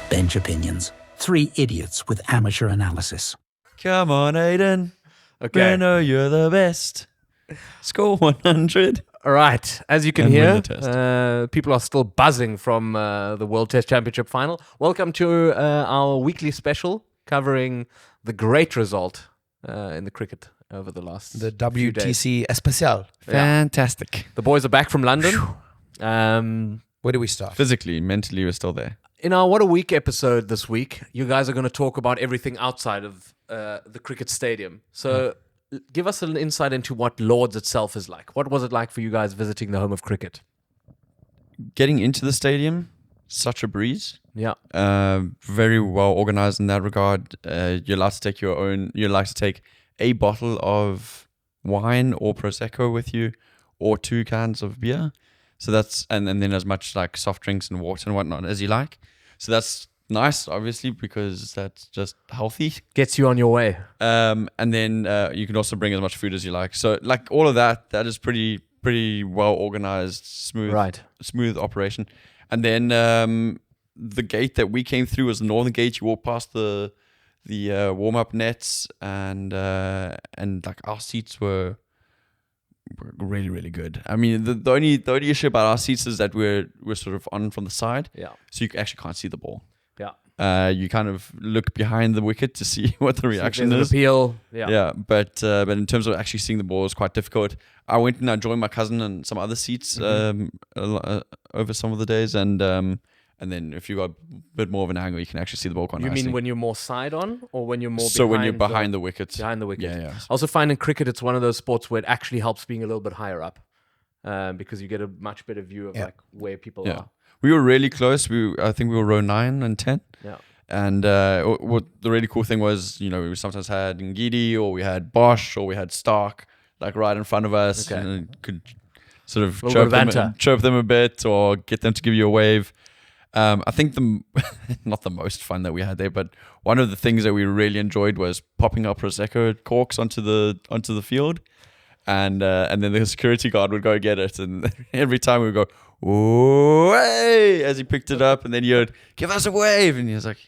Bench Opinions. Three idiots with amateur analysis. Come on, Aiden. Okay. We know you're the best. Score 100. All right. As you can And win hear, the test. people are still buzzing from the World Test Championship final. Welcome to our weekly special covering the great result in the cricket over the last The few days. WTC Especial. Fantastic. The boys are back from London. Where do we start? Physically, mentally, we're still there. In our What a Week episode this week, you guys are going to talk about everything outside of the cricket stadium. So give us an insight into what Lord's itself is like. What was it like for you guys visiting the home of cricket? Getting into the stadium, such a breeze. Yeah. Very well organized in that regard. You're allowed to take you're allowed to take a bottle of wine or Prosecco with you, or 2 cans of beer. So that's, and then as much like soft drinks and water and whatnot as you like. So that's nice, obviously, because that's just healthy. Gets you on your way. And then you can also bring as much food as you like. So like all of that is pretty well organized, smooth operation. And then the gate that we came through was the northern gate. You walk past the warm-up nets, and like our seats were really, really good. I mean, the only issue about our seats is that we're sort of on from the side, so you actually can't see the ball. You kind of look behind the wicket to see what the reaction is. Appeal. But in terms of actually seeing the ball, it's quite difficult. I went and I joined my cousin and some other seats over some of the days, and then if you got a bit more of an angle, you can actually see the ball quite nicely. You mean when you're more side on, or when you're more so behind when you're behind the wicket? Behind the wicket. Yeah. I also find in cricket it's one of those sports where it actually helps being a little bit higher up, because you get a much better view of like where people are. We were really close. I think we were row 9 and 10. Yeah. And what the really cool thing was, we sometimes had Ngidi, or we had Bosch, or we had Stark, like right in front of us, and could sort of chirp them a bit, or get them to give you a wave. I think not the most fun that we had there, but one of the things that we really enjoyed was popping our Prosecco corks onto the field, and then the security guard would go get it, and every time we would go, "Whoa!" as he picked it up, and then you'd give us a wave, and he was like,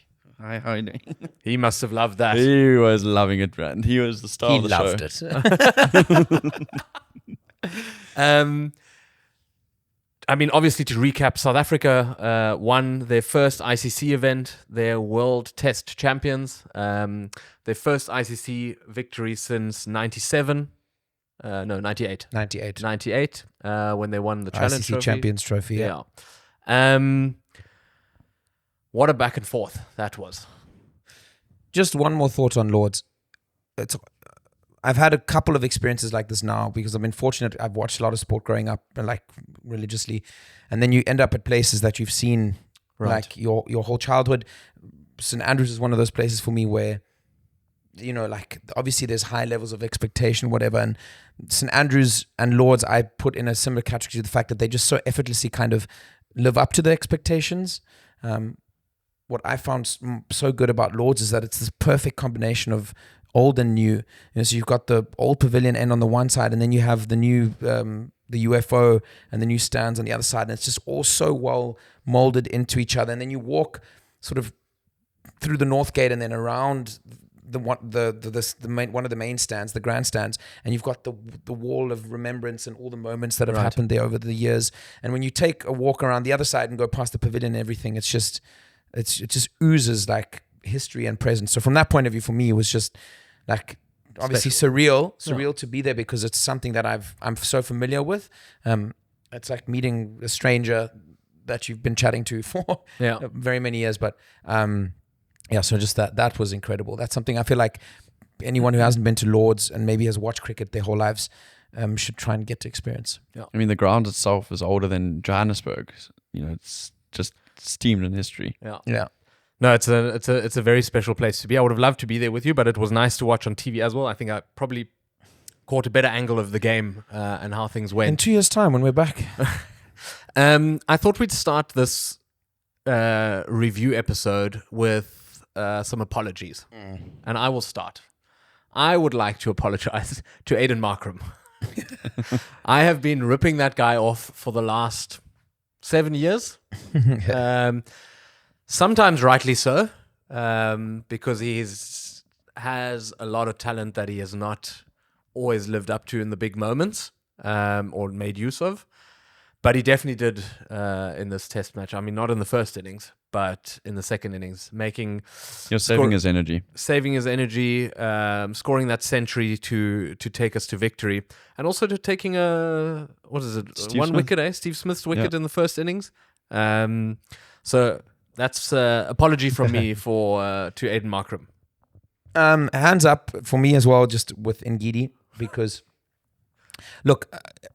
"Hi, how are you doing?" He must have loved that. He was loving it, man. He was the star of the show. He loved it. I mean, obviously, to recap, South Africa won their first ICC event. They're World Test champions. Their first ICC victory since 98. 98, when they won the Challenge ICC Trophy. Champions Trophy. Yeah. What a back and forth that was. Just one more thought on Lords. I've had a couple of experiences like this now, because I've been fortunate. I've watched a lot of sport growing up, like religiously, and then you end up at places that you've seen like your whole childhood. St. Andrews is one of those places for me where, like obviously there's high levels of expectation, whatever, and St. Andrews and Lords I put in a similar category to the fact that they just so effortlessly kind of live up to the expectations. What I found so good about Lords is that it's this perfect combination of old and new. So you've got the old pavilion end on the one side, and then you have the new the UFO and the new stands on the other side, and it's just all so well molded into each other. And then you walk sort of through the north gate and then around one of the main stands, the grandstands, and you've got the wall of remembrance and all the moments that have happened there over the years. And when you take a walk around the other side and go past the pavilion and everything, it just oozes like history and presence. So from that point of view, for me, it was just like obviously surreal to be there, because it's something that I'm so familiar with. It's like meeting a stranger that you've been chatting to for very many years. But so just that was incredible. That's something I feel like anyone who hasn't been to Lords and maybe has watched cricket their whole lives should try and get to experience. I mean, the ground itself is older than Johannesburg. It's just steamed in history. Yeah. No, it's a very special place to be. I would have loved to be there with you, but it was nice to watch on TV as well. I think I probably caught a better angle of the game and how things went. In 2 years' time, when we're back. I thought we'd start this review episode with some apologies. And I will start. I would like to apologize to Aiden Markram. I have been ripping that guy off for the last 7 years. Sometimes rightly so, because he has a lot of talent that he has not always lived up to in the big moments, or made use of. But he definitely did in this test match. I mean, not in the first innings, but in the second innings, saving his energy, scoring that century to take us to victory, and also to taking wicket, Steve Smith's wicket in the first innings. So that's apology from me to Aiden Markram. Hands up for me as well, just with Ngidi, because look,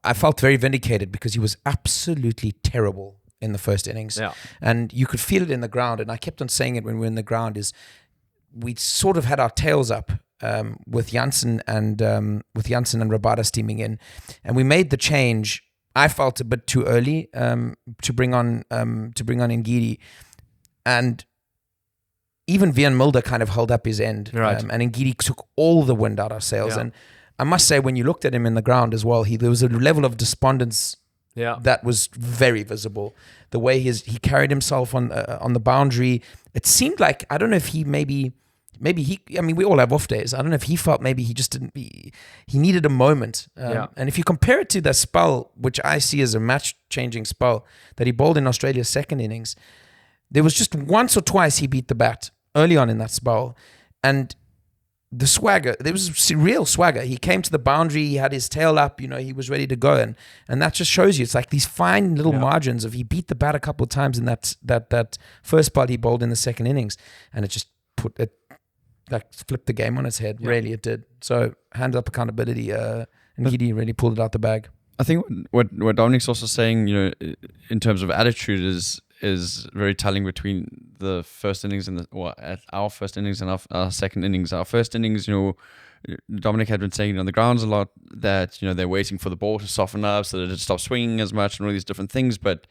I felt very vindicated because he was absolutely terrible in the first innings. Yeah. And you could feel it in the ground. And I kept on saying it when we were in the ground, is we sort of had our tails up with Janssen and Rabada steaming in. And we made the change, I felt, a bit too early to bring on Ngidi. And even Vian Mulder kind of held up his end. Right. And Ngidi took all the wind out of our sails. Yeah. And I must say, when you looked at him in the ground as well, there was a level of despondence that was very visible. The way he carried himself on the boundary, it seemed like, I don't know if he maybe he, I mean, we all have off days. I don't know if he felt maybe he just didn't he needed a moment. And if you compare it to the spell, which I see as a match-changing spell that he bowled in Australia's second innings, there was just once or twice he beat the bat early on in that spell. And the swagger, there was real swagger. He came to the boundary, he had his tail up, he was ready to go. And that just shows you, it's like these fine little margins of he beat the bat a couple of times in that first part he bowled in the second innings. And it just flipped the game on its head. Yeah. Really, it did. So, hand up accountability. And Ngidi really pulled it out the bag. I think what Dominic's also saying, in terms of attitude is very telling between the first innings and our first innings and our second innings. Our first innings, Dominic had been saying on the grounds a lot that they're waiting for the ball to soften up so that it stops swinging as much and all these different things. But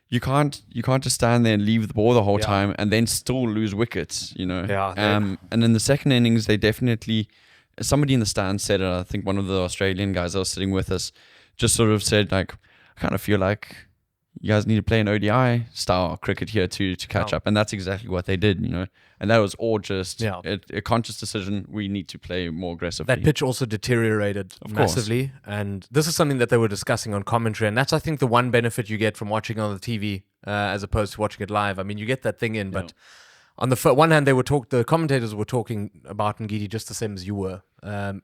you can't just stand there and leave the ball the whole time and then still lose wickets. And in the second innings, they definitely, somebody in the stand said it. I think one of the Australian guys that was sitting with us just sort of said, like, I kind of feel like you guys need to play an ODI style cricket here to catch up. And that's exactly what they did, And that was all just a conscious decision. We need to play more aggressively. That pitch also deteriorated massively. And this is something that they were discussing on commentary. And that's, I think, the one benefit you get from watching on the TV as opposed to watching it live. I mean, you get that thing in, but on the one hand, the commentators were talking about Ngidi just the same as you were.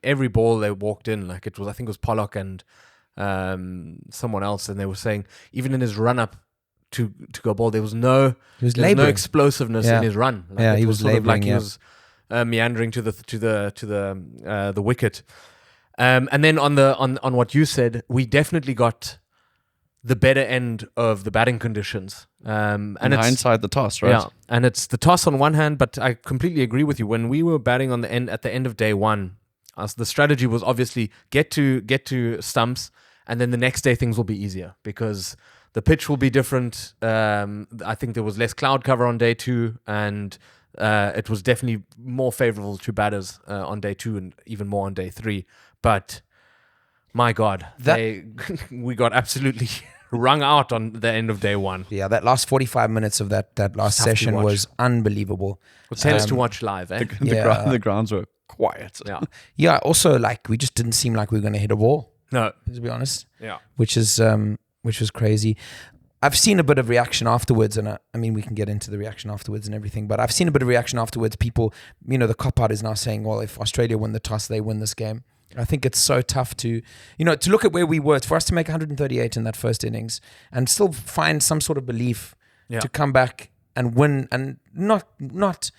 Every ball they walked in, I think it was Pollock and someone else, and they were saying even in his run up to go ball, there was no explosiveness in his run. He was laboring. He was meandering to the wicket. And then on what you said, we definitely got the better end of the batting conditions. And in hindsight, the toss, right? Yeah, and it's the toss on one hand, but I completely agree with you. When we were batting at the end of day one, the strategy was obviously get to stumps. And then the next day things will be easier because the pitch will be different. I think there was less cloud cover on day two, and it was definitely more favorable to batters on day two and even more on day three. But my God, we got absolutely wrung out on the end of day one. Yeah, that last 45 minutes of that last session was unbelievable. It tends to watch live, eh? The grounds were quiet. Yeah. Yeah, also, we just didn't seem like we were going to hit a ball. No, to be honest. Yeah, which was crazy. I've seen a bit of reaction afterwards, and I mean, we can get into the reaction afterwards and everything. But I've seen a bit of reaction afterwards. People, the cop out is now saying, "Well, if Australia win the toss, they win this game." I think it's so tough to look at where we were. For us to make 138 in that first innings and still find some sort of belief to come back and win, and not.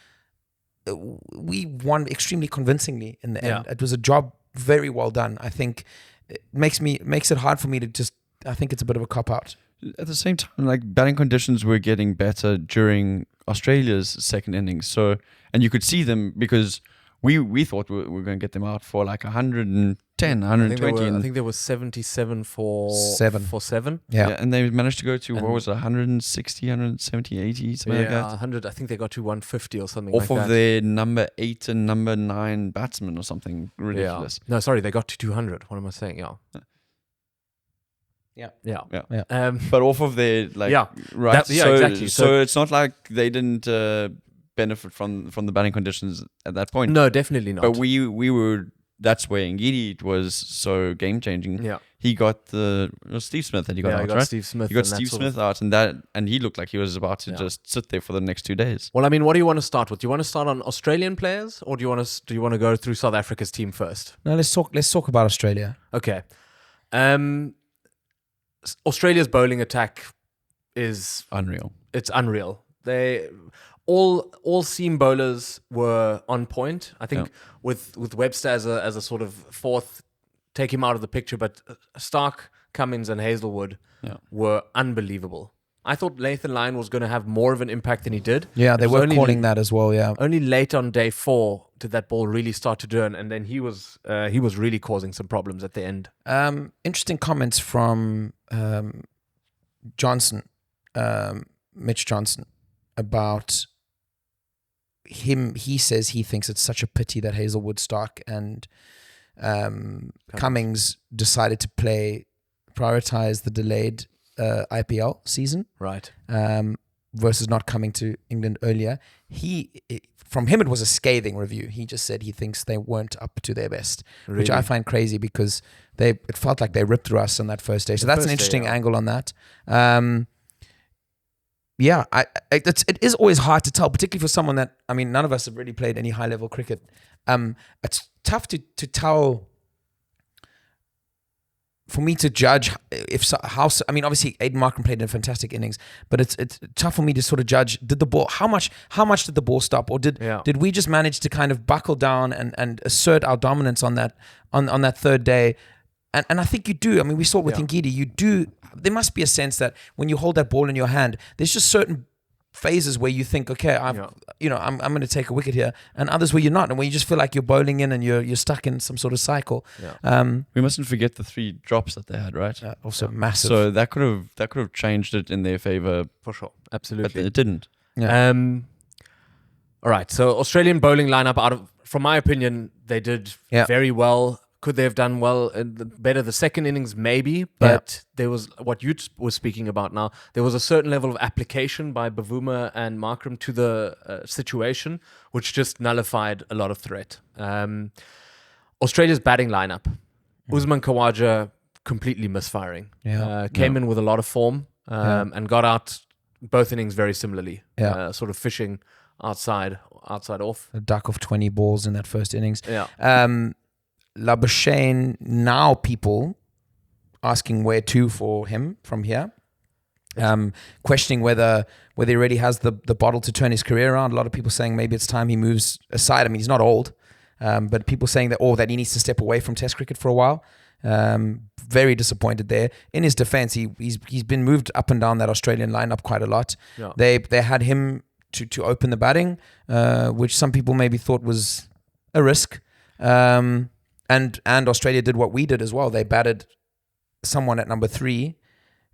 We won extremely convincingly in the end. It was a job very well done. I think. It makes it hard for me to just. I think it's a bit of a cop out. At the same time, batting conditions were getting better during Australia's second innings. So, and you could see them because we thought we were going to get them out for 110, 120. I think there was 77 for 7. Yeah, and they managed to go to 160, 170, 80, something like that. 100. I think they got to 150 or something. Off of their number 8 and number 9 batsmen or something ridiculous. Yeah. No, sorry, they got to 200. What am I saying? Yeah. Yeah. Yeah. But off of their right. Exactly. So it's not like they didn't benefit from the batting conditions at that point. No, definitely not. But we were. That's where Ngidi was so game changing. Yeah. He got Steve Smith, and he got out, right? Steve Smith. He got Steve Smith out, and he looked like he was about to just sit there for the next 2 days. Well, I mean, what do you want to start with? Do you want to start on Australian players, or do you want to go through South Africa's team first? No, let's talk about Australia. Okay. Australia's bowling attack is Unreal. It's unreal. They all seam bowlers were on point. I think with Webster as a sort of fourth, take him out of the picture, but Stark, Cummins, and Hazelwood were unbelievable. I thought Nathan Lyon was going to have more of an impact than he did. Yeah, they were calling that as well. Yeah, only late on day 4 did that ball really start to turn, and then he was really causing some problems at the end. Interesting comments from Johnson, Mitch Johnson, about him. He says he thinks it's such a pity that Hazelwood, Stark, and Cummings decided to prioritize the delayed IPL season, right? Versus not coming to England earlier. From him, it was a scathing review. He just said he thinks they weren't up to their best, which I find crazy because it felt like they ripped through us on that first day. So that's an interesting angle on that. It is always hard to tell, particularly for someone that, I mean, none of us have really played any high level cricket. It's tough to tell. For me to judge I mean, obviously Aiden Markham played in a fantastic innings, but it's tough for me to sort of judge. Did the ball, how much did the ball stop, or did we just manage to kind of buckle down and assert our dominance on that third day? And I think you do. I mean, we saw it with Ngidi. You do. There must be a sense that when you hold that ball in your hand, there's just certain phases where you think, okay, I'm going to take a wicket here, and others where you're not, and where you just feel like you're bowling in and you're stuck in some sort of cycle. We mustn't forget the 3 drops that they had, right? Also massive. So that could have changed it in their favor For sure, absolutely. but it didn't. Yeah. All right. So Australian bowling lineup, from my opinion, they did very well. Could they have done better the second innings? Maybe, but there was what you were speaking about now. There was a certain level of application by Bavuma and Markram to the situation, which just nullified a lot of threat. Australia's batting lineup. Usman Khawaja completely misfiring. Came in with a lot of form and got out both innings very similarly. Sort of fishing outside off. A duck of 20 balls in that first innings. Labuschagne, now people asking where to for him from here. Questioning whether he already has the bottle to turn his career around. A lot of people saying maybe it's time he moves aside. I mean, he's not old, but people saying that he needs to step away from Test cricket for a while. Very disappointed there. In his defense, he's been moved up and down that Australian lineup quite a lot. They had him to open the batting, which some people maybe thought was a risk. And Australia did what we did as well. They batted someone at number 3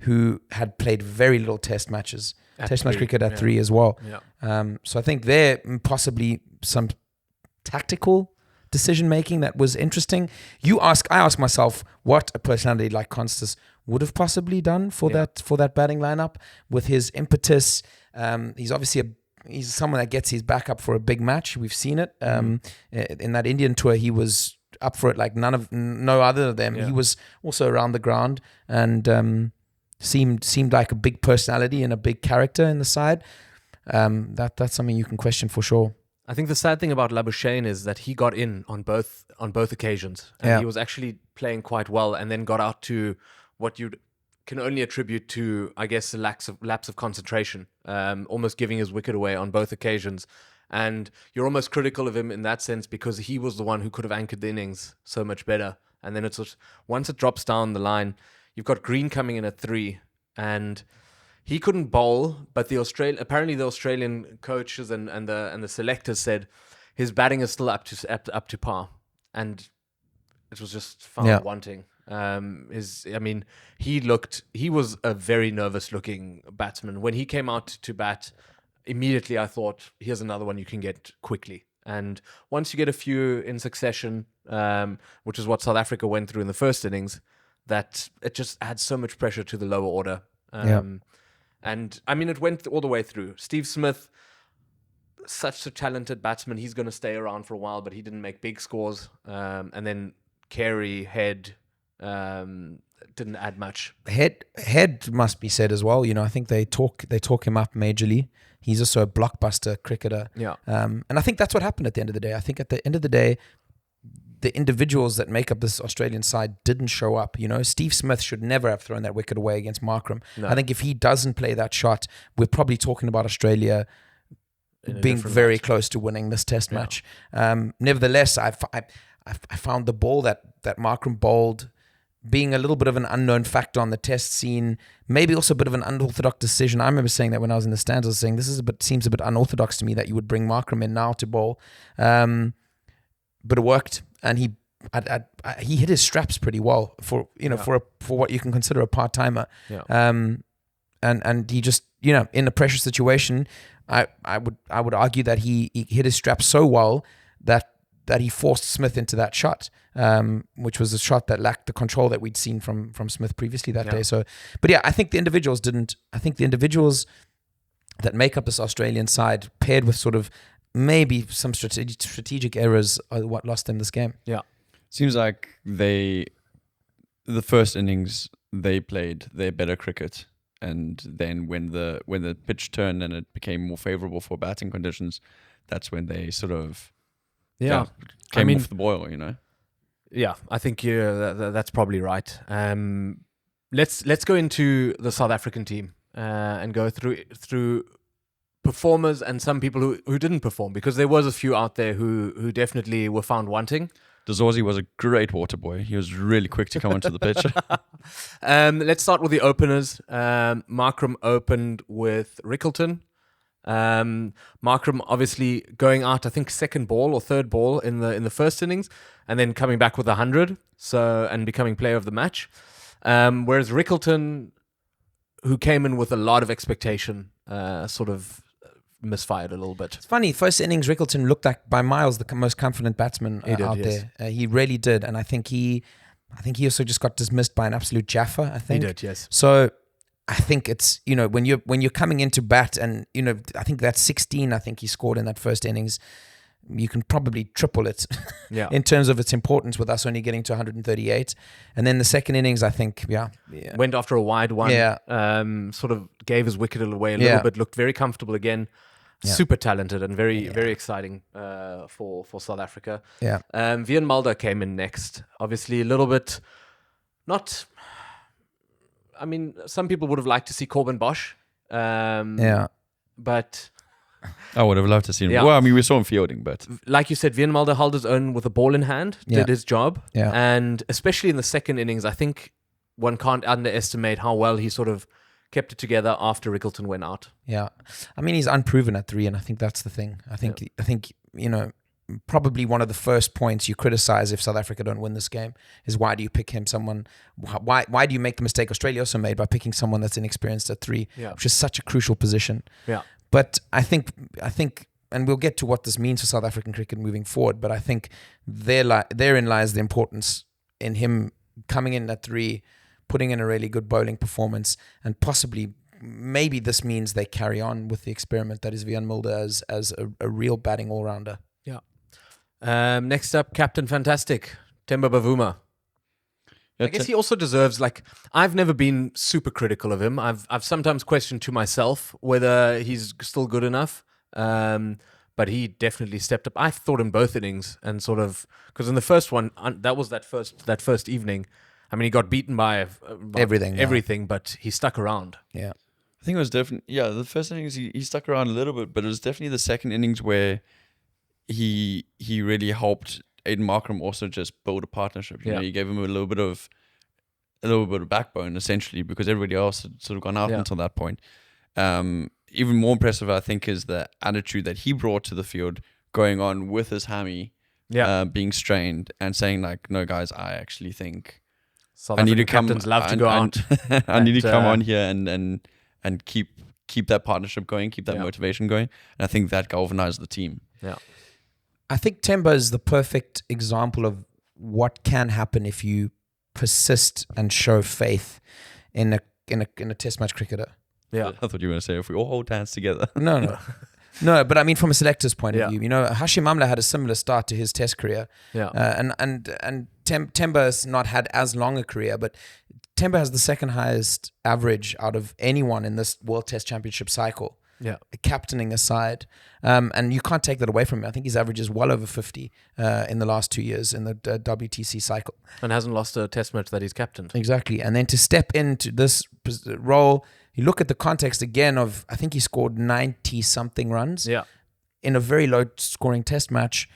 who had played very little test matches. Test match cricket at 3 as well. So I think there possibly some tactical decision making that was interesting. I ask myself what a personality like Constas would have possibly done for that batting lineup with his impetus. He's obviously he's someone that gets his back up for a big match. We've seen it in that Indian tour. He was up for it like no other of them. He was also around the ground and seemed like a big personality and a big character in the side. That's something you can question for sure. I think the sad thing about Labuschagne is that he got in on both occasions, and he was actually playing quite well, and then got out to what you can only attribute to, I guess, a lapse of concentration, almost giving his wicket away on both occasions. And you're almost critical of him in that sense because he was the one who could have anchored the innings so much better. And then once it drops down the line, you've got Green coming in at 3, and he couldn't bowl, but apparently the Australian coaches and the selectors said his batting is still up to par, and it was just found wanting. He was a very nervous looking batsman when he came out to bat. Immediately, I thought, here's another one you can get quickly. And once you get a few in succession, which is what South Africa went through in the first innings, that it just adds so much pressure to the lower order. And I mean, it went all the way through. Steve Smith, such a talented batsman, he's going to stay around for a while, but he didn't make big scores. And then Carey, Head, didn't add much. Head must be said as well. I think they talk him up majorly. He's also a blockbuster cricketer. Yeah. And I think that's what happened at the end of the day. I think at the end of the day, the individuals that make up this Australian side didn't show up. Steve Smith should never have thrown that wicket away against Markram. No. I think if he doesn't play that shot, we're probably talking about Australia being very close to winning this test match. Nevertheless, I found the ball that Markram bowled being a little bit of an unknown factor on the test scene, maybe also a bit of an unorthodox decision. I remember saying that when I was in the stands, I was saying, seems a bit unorthodox to me that you would bring Markram in now to bowl. But it worked, and he hit his straps pretty well for what you can consider a part-timer. Yeah. And he just, in a pressure situation, I would argue that he hit his straps so well that he forced Smith into that shot, which was a shot that lacked the control that we'd seen from Smith previously that day. So, but yeah, I think the individuals didn't. I think the individuals that make up this Australian side, paired with sort of maybe some strategic errors, are what lost them this game. Yeah, seems like the first innings they played their better cricket, and then when the pitch turned and it became more favourable for batting conditions, that's when they sort of came off the boil. Yeah, I think that's probably right. Let's go into the South African team and go through performers and some people who didn't perform, because there was a few out there who definitely were found wanting. Dazorzi was a great water boy. He was really quick to come onto the pitch. Let's start with the openers. Markram opened with Rickleton. Markram obviously going out, I think second ball or third ball in the first innings, and then coming back with 100, and becoming player of the match. Whereas Rickleton, who came in with a lot of expectation, sort of misfired a little bit. It's funny, first innings Rickleton looked like by miles the most confident batsman out there. He really did, and I think he also just got dismissed by an absolute Jaffa. I think he did, yes. So I think it's when you're coming into bat, and I think that's 16. I think he scored in that first innings. You can probably triple it in terms of its importance, with us only getting to 138. And then the second innings, I think, went after a wide one. Sort of gave his wicket away a little bit. Looked very comfortable again. Super talented and very exciting for South Africa. Yeah. Vian Mulder came in next. Obviously, a little bit not. I mean, some people would have liked to see Corbin Bosch. But I would have loved to see him. Well, I mean, we saw him fielding, but like you said, Vian Mulder held his own with a ball in hand, did his job. Yeah. And especially in the second innings, I think one can't underestimate how well he sort of kept it together after Rickleton went out. Yeah. I mean, he's unproven at 3, and I think that's the thing. I think probably one of the first points you criticize if South Africa don't win this game is, why do you pick him why do you make the mistake Australia also made by picking someone that's inexperienced at 3, which is such a crucial position. Yeah. But I think, and we'll get to what this means for South African cricket moving forward, but I think therein lies the importance in him coming in at 3, putting in a really good bowling performance, and possibly, maybe this means they carry on with the experiment that is Vian Mulder as a real batting all-rounder. Yeah. Next up, Captain Fantastic, Temba Bavuma. I guess he also deserves, I've never been super critical of him. I've sometimes questioned to myself whether he's still good enough. But he definitely stepped up. I thought in both innings, and sort of, because in the first one, that was that first evening. I mean, he got beaten by everything, but he stuck around. Yeah. I think it was definitely, the first innings he stuck around a little bit, but it was definitely the second innings where he really helped Aiden Markram also just build a partnership. You know, he gave him a little bit of backbone, essentially, because everybody else had sort of gone out until that point. Even more impressive, I think, is the attitude that he brought to the field, going on with his hammy being strained, and saying no guys, I actually think South African captains love to go out. I need to come on here and keep that partnership going, keep that motivation going, and I think that galvanized the team. Yeah. I think Temba is the perfect example of what can happen if you persist and show faith in a test match cricketer. Yeah. I thought you were going to say if we all hold hands together. No. No, but I mean from a selector's point Yeah. of view, you know, Hashim Amla had a similar start to his test career. Yeah. And Temba's not had as long a career, but Temba has the second highest average out of anyone in this World Test Championship cycle. Yeah. Captaining aside, and you can't take that away from him. I think his average is well over 50 in the last 2 years in the WTC cycle. And hasn't lost a test match that he's captained. Exactly. And then to step into this role, you look at the context again of, I think he scored 90-something runs Yeah. in a very low-scoring test match.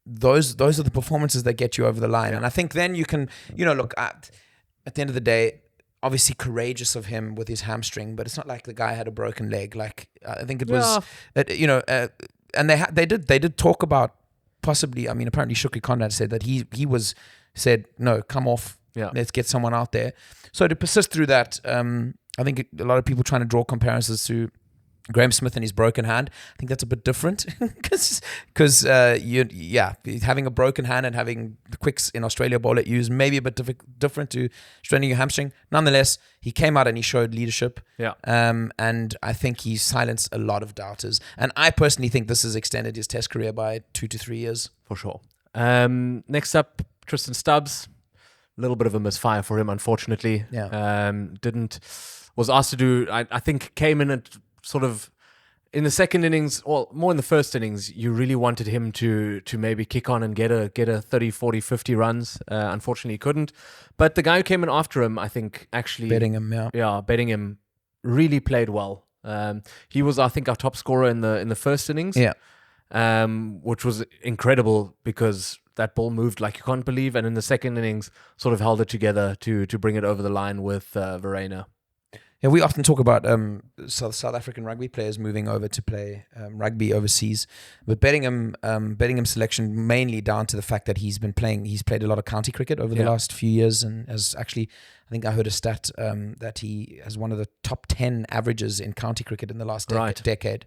Those are the performances that get you over the line. Yeah. And I think then you can, you know, look, at the end of the day, obviously courageous of him with his hamstring, but it's not like the guy had a broken leg. Like, I think it was, you know, and they did talk about possibly, I mean, apparently Shukri Conrad said that he said, no, come off. Yeah. Let's get someone out there. So to persist through that, I think a lot of people trying to draw comparisons to Graham Smith and his broken hand. I think that's a bit different because having a broken hand and having the quicks in Australia bowl at you is maybe a bit different to straining your hamstring. Nonetheless, he came out and he showed leadership. Yeah. And I think he silenced a lot of doubters. And I personally think this has extended his test career by 2 to 3 years. For sure. Next up, Tristan Stubbs. A little bit of a misfire for him, unfortunately. Yeah. Was asked to do, I think came in at sort of in the second innings, or more in the first innings, you really wanted him to maybe kick on and get a 30, 40, 50 runs. Unfortunately, he couldn't. But the guy who came in after him, I think, actually... Betting him, yeah. Yeah, betting him really played well. He was, I think, our top scorer in the first innings. Yeah. Which was incredible because that ball moved like you can't believe. And in the second innings, sort of held it together to bring it over the line with Verena. Yeah, we often talk about South African rugby players moving over to play rugby overseas, but Bettingham selection mainly down to the fact that he's played a lot of county cricket over the last few years, and has actually, I think I heard a stat that he has one of the top 10 averages in county cricket in the last decade.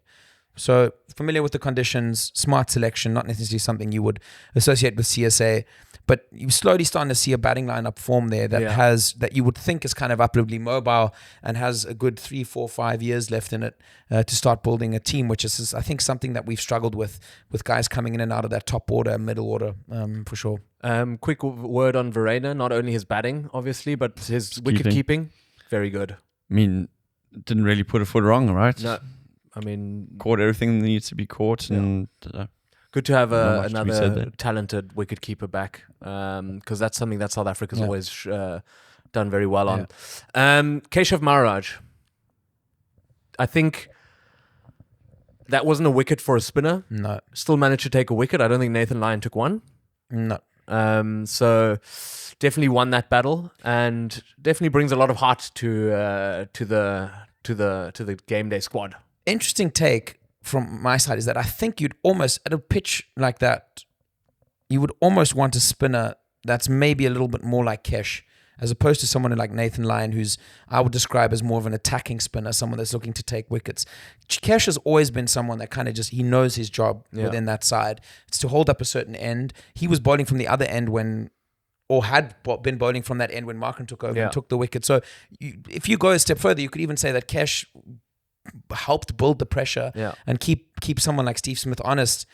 So familiar with the conditions, smart selection, not necessarily something you would associate with CSA, but you're slowly starting to see a batting lineup form there that you would think is kind of upwardly mobile and has a good 3, 4, 5 years left in it to start building a team, which is I think something that we've struggled with guys coming in and out of that top order, middle order, for sure. Quick word on Verena, not only his batting, obviously, but his wicket keeping, very good. I mean, didn't really put a foot wrong, right? No. I mean, caught everything that needs to be caught, and good to have another talented wicketkeeper back, because that's something that South Africa's always done very well on. Keshav Maharaj, I think that wasn't a wicket for a spinner. No, still managed to take a wicket. I don't think Nathan Lyon took one. No, so definitely won that battle, and definitely brings a lot of heart to the game day squad. Interesting take from my side is that I think you'd almost, at a pitch like that, you would almost want a spinner that's maybe a little bit more like Kesh, as opposed to someone like Nathan Lyon, who's I would describe as more of an attacking spinner, someone that's looking to take wickets. Kesh has always been someone that kind of he knows his job within that side. It's to hold up a certain end. He was bowling from the other end had been bowling from that end when Markram took over and took the wicket. So if you go a step further, you could even say that Kesh helped build the pressure and keep someone like Steve Smith honest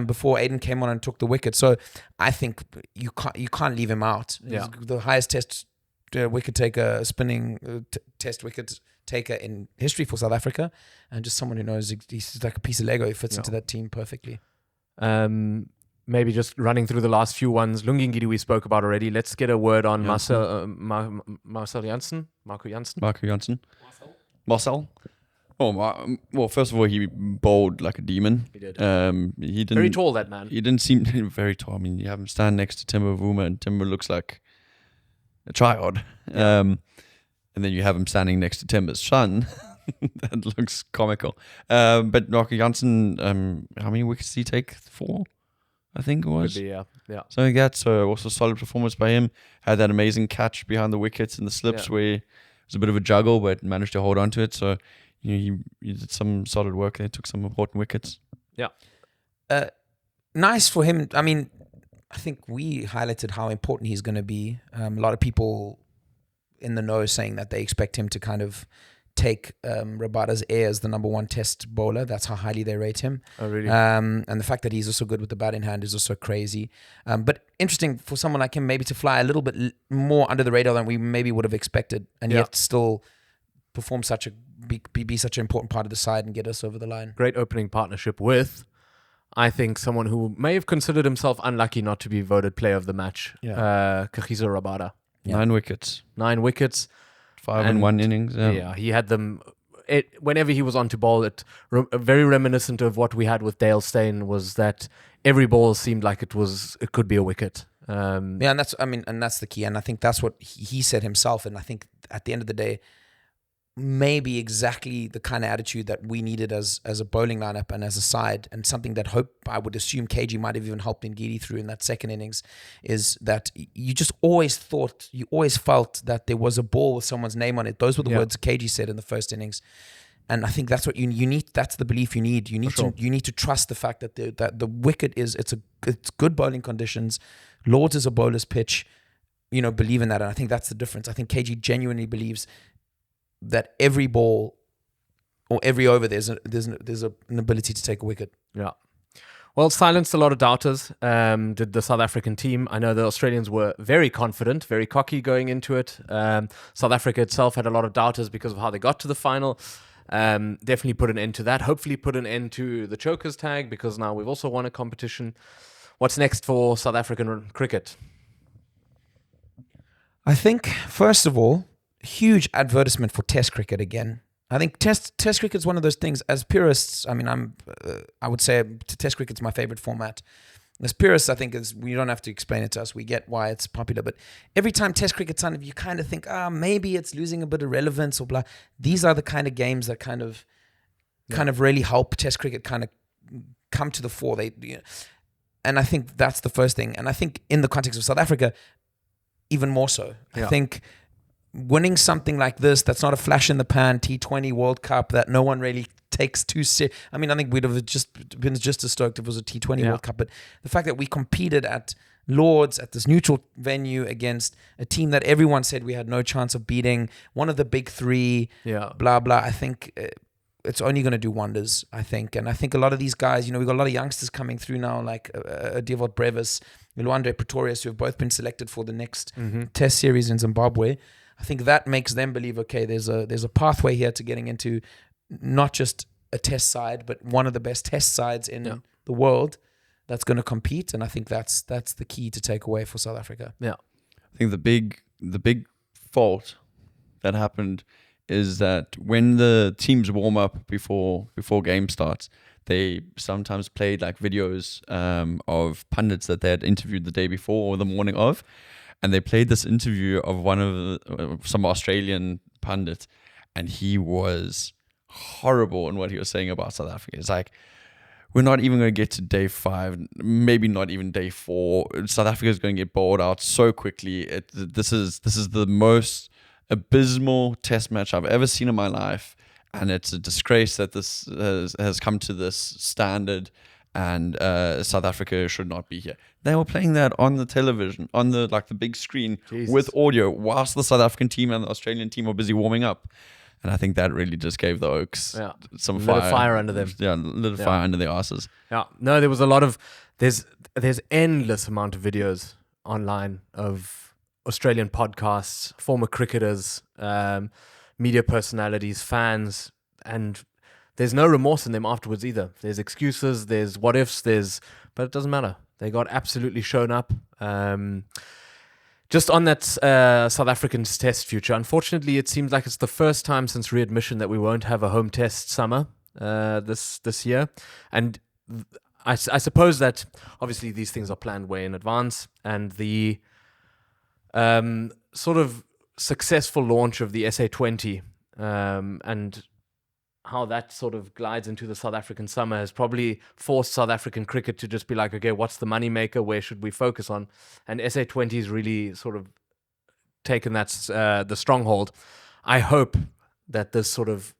before Aiden came on and took the wicket. So I think you can't leave him out. He's the highest test wicket taker, spinning test wicket taker in history for South Africa, and just someone who knows he's like a piece of Lego. He fits into that team perfectly. Maybe just running through the last few ones. Lungi Ngidi we spoke about already. Let's get a word on Marcel Janssen. Marco Janssen. Marcel. Oh, well, first of all, he bowled like a demon. He did. He didn't. Very tall, that man. He didn't seem very tall. I mean, you have him stand next to Timber Vuma, and Timber looks like a child. And then you have him standing next to Timber's son. That looks comical. But Marco Janssen, how many wickets did he take? 4, I think it was. Could be, yeah. Something like that. So also solid performance by him. Had that amazing catch behind the wickets in the slips where it was a bit of a juggle, but managed to hold on to it. So he did some solid work there, took some important wickets. Yeah. Nice for him. I mean, I think we highlighted how important he's going to be. A lot of people in the know saying that they expect him to kind of take Rabada's air as the number one test bowler. That's how highly they rate him. Oh, really? And the fact that he's also good with the bat in hand is also crazy. But interesting for someone like him maybe to fly a little bit more under the radar than we maybe would have expected, and yet still perform be such an important part of the side and get us over the line. Great opening partnership with, I think, someone who may have considered himself unlucky not to be voted player of the match, Kagiso Rabada. 9 wickets. 9 wickets. 5 in 1 innings. Yeah, he had them. Whenever he was on to bowl, very reminiscent of what we had with Dale Steyn, was that every ball seemed like it could be a wicket. And that's the key, and I think that's what he said himself. And I think at the end of the day, maybe exactly the kind of attitude that we needed as a bowling lineup and as a side, and something that I would assume KG might have even helped Ngidi through in that second innings, is that you just always felt that there was a ball with someone's name on it. Those were the words KG said in the first innings. And I think that's what you need. That's the belief you need. You need to trust the fact that the wicket it's good bowling conditions. Lords is a bowler's pitch. Believe in that, and I think that's the difference. I think KG genuinely believes that every ball or every over there's an ability to take a wicket. Yeah. Well, silenced a lot of doubters, did the South African team. I know the Australians were very confident, very cocky going into it. South Africa itself had a lot of doubters because of how they got to the final. Definitely put an end to that. Hopefully put an end to the chokers tag, because now we've also won a competition. What's next for South African cricket? I think, first of all, huge advertisement for Test cricket again. I think Test cricket is one of those things. As purists, I would say Test cricket's my favorite format. As purists, I think we don't have to explain it to us. We get why it's popular. But every time Test cricket's on, you kind of think, maybe it's losing a bit of relevance or blah. These are the kind of games that kind of really help Test cricket kind of come to the fore. And I think that's the first thing. And I think in the context of South Africa, even more so. I think winning something like this, that's not a flash in the pan T20 World Cup that no one really takes too serious. I think we'd have just been just as stoked if it was a T20 World Cup. But the fact that we competed at Lords, at this neutral venue, against a team that everyone said we had no chance of beating, one of the big three, blah, blah, I think it's only going to do wonders, I think. And I think a lot of these guys, we've got a lot of youngsters coming through now, like Devot Brevis, Luandre Pretorius, who have both been selected for the next Test series in Zimbabwe. I think that makes them believe, okay, there's a pathway here to getting into not just a Test side, but one of the best Test sides in the world that's going to compete. And I think that's the key to take away for South Africa. Yeah, I think the big fault that happened is that when the teams warm up before game starts, they sometimes played like videos of pundits that they had interviewed the day before or the morning of. And they played this interview of some Australian pundit, and he was horrible in what he was saying about South Africa. It's like, we're not even going to get to day 5, maybe not even day 4. South Africa is going to get bowled out so quickly. This is the most abysmal Test match I've ever seen in my life, and it's a disgrace that this has come to this standard. And South Africa should not be here. They were playing that on the television, on the big screen with audio, whilst the South African team and the Australian team were busy warming up. And I think that really just gave the Oaks some fire under them. Yeah, fire under their asses. Yeah, no, there was a lot of there's endless amount of videos online of Australian podcasts, former cricketers, media personalities, fans, and there's no remorse in them afterwards either. There's excuses, there's what ifs, but it doesn't matter. They got absolutely shown up. Just on that South African Test future, unfortunately, it seems like it's the first time since readmission that we won't have a home Test summer this year. And I suppose that obviously these things are planned way in advance, and the sort of successful launch of the SA20 and how that sort of glides into the South African summer has probably forced South African cricket to just be like, okay, what's the money maker? Where should we focus on? And SA20 has really sort of taken that the stronghold. I hope that this sort of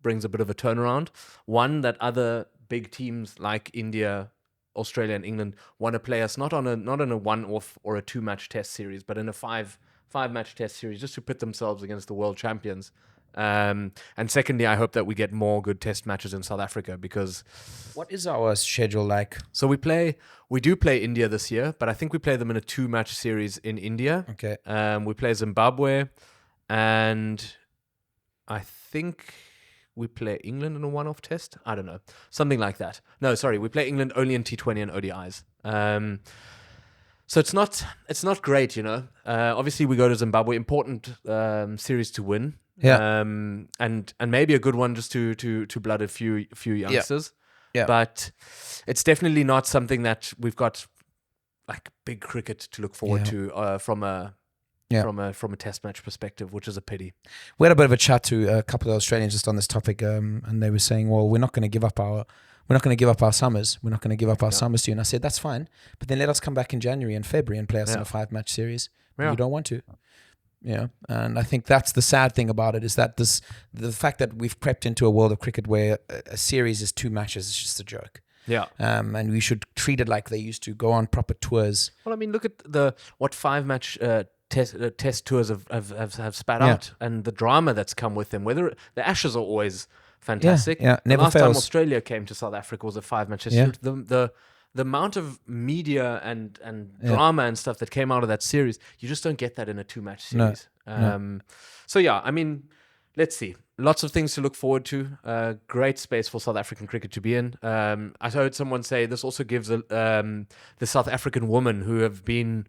brings a bit of a turnaround. One, that other big teams like India, Australia and England want to play us not on a one-off or a 2-match test series, but in a five-match test series, just to pit themselves against the world champions. And secondly, I hope that we get more good test matches in South Africa, because What is our schedule like? so we do play India this year, but I think we play them in a 2-match series in India. Okay. We play Zimbabwe, and I think we play England in a one-off test. I don't know, something like that. No, sorry, we play England only in T20 and ODIs. So it's not great, you know. Obviously, we go to Zimbabwe, important series to win. Yeah. And maybe a good one just to blood a few youngsters. Yeah. But it's definitely not something that we've got like big cricket to look forward to from a test match perspective, which is a pity. We had a bit of a chat to a couple of Australians just on this topic, and they were saying, "Well, we're not going to give up our summers. We're not going to give up our summers to you." And I said, "That's fine, but then let us come back in January and February and play us in a 5-match series. Yeah. You don't want to." Yeah, and I think that's the sad thing about it, is that the fact that we've crept into a world of cricket where a series is 2 matches is just a joke. Yeah. And we should treat it like they used to, go on proper tours. Well, I mean, look at what 5-match test tours have spat out, and the drama that's come with them. Whether the Ashes are always fantastic. Yeah, never the last time fails. Australia came to South Africa was a 5-match test. Yeah. The amount of media and drama and stuff that came out of that series, you just don't get that in a 2-match series. No. So yeah, I mean, let's see. Lots of things to look forward to. Great space for South African cricket to be in. I heard someone say this also gives the South African women, who have been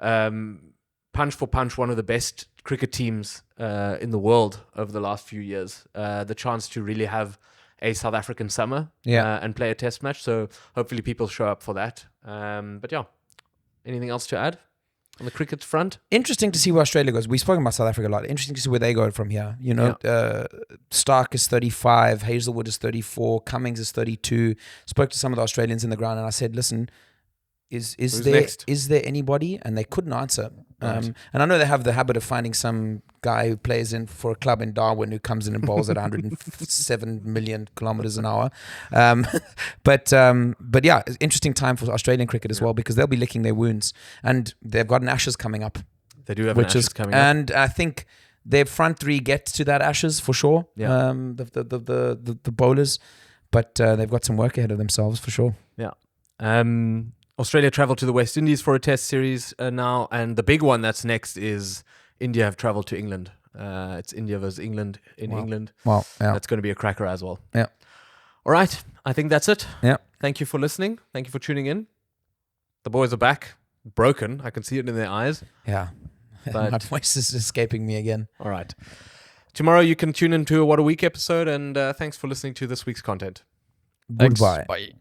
punch for punch one of the best cricket teams in the world over the last few years, the chance to really have a South African summer and play a test match. So hopefully people show up for that. But yeah, anything else to add on the cricket front? Interesting to see where Australia goes. We've spoken about South Africa a lot. Interesting to see where they go from here. You know, Stark is 35, Hazelwood is 34, Cummings is 32. Spoke to some of the Australians in the ground, and I said, listen, is there anybody? And they couldn't answer. Right. And I know they have the habit of finding some guy who plays in for a club in Darwin who comes in and bowls at 107 million kilometers an hour. But yeah, it's interesting time for Australian cricket as well, because they'll be licking their wounds, and they've got an Ashes coming up. They do have an Ashes coming up. And I think their front 3 get to that Ashes for sure. Yeah. The bowlers, but they've got some work ahead of themselves for sure. Yeah. Australia traveled to the West Indies for a test series now, and the big one that's next is India have traveled to England. It's India versus England in England. Well, yeah. That's going to be a cracker as well. Yeah. All right. I think that's it. Yeah. Thank you for listening. Thank you for tuning in. The boys are back. Broken. I can see it in their eyes. Yeah. But my voice is escaping me again. All right. Tomorrow you can tune into a What a Week episode, and thanks for listening to this week's content. Thanks. Goodbye. Bye.